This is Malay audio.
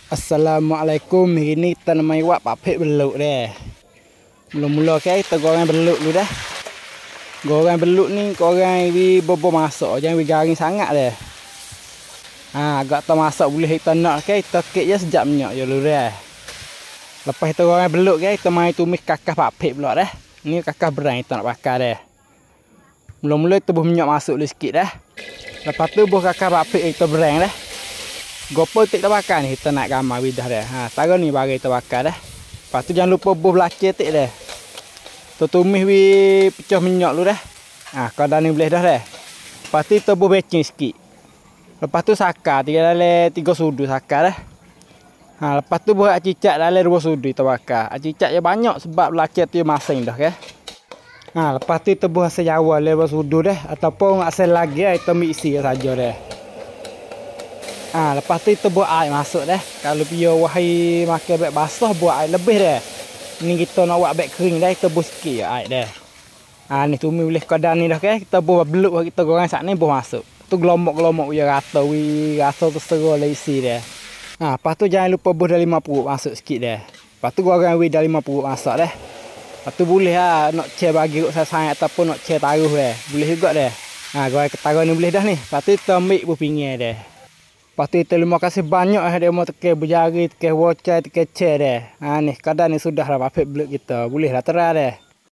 Assalamualaikum. Hari ni kita nak main wak papik beluk deh. Mula-mula kita goreng beluk dulu dah. Goreng beluk ni goreng wi bobo masak, jangan wi garing sangat deh. Agak tak masak boleh kita nak kita kek je sejak minyak je dulu deh. Lepas kita goreng beluk kita main tumis kakah papik pula dah. Ni kakah berang kita nak bakar deh. Mula-mula kita buh minyak masuk dulu sikit dah. Lepas tu buh kakah papik kita berang dah. Gopol tik kita bakar ni kita nak gambar bidah dia. Taruh ni bagi kita bakar dah. Lepas tu jangan lupa buh belakang tik dah. Tu tumis wi pecah minyak lu dah. Kadar ni boleh dah dah. Lepas tu kita buh becing sikit. Lepas tu sakar 3 sudu sakar dah. Lepas tu buh cicak dalam 2 sudu kita bakar. Cicak je banyak sebab belakang tu masing dah ke. Lepas tu kita buh asal Jawa 2 sudu dah ataupun asal lagi kita mixi saja dah. Lepas tu kita buat air masuk dah. Kalau biar wahai makan beg basah buat air lebih dah. Ni kita nak buat beg kering dah, kita buat sikit air dah. Ni tumis boleh kadar ni dah ke. Kita buat beluk kita goreng sat ni buat masuk. Tu gelomok-gelomok dia rata rasa terserah lah isi dah. Lepas tu jangan lupa buat dah 5 perut masuk sikit dah. Lepas tu goreng dah 5 perut masuk dah. Lepas tu boleh nak cer bagi ruk sayang ataupun nak cer taruh dah. Boleh juga dah. Goreng ketaruh ni boleh dah ni. Lepas tu kita ambil buah pinggir dah. Lepas tu terima kasih banyak dia mau tekan berjari, tekan wocai, tekan cer dah. Ni kadar ni sudah dah papik beluk kita. Boleh dah terang dah.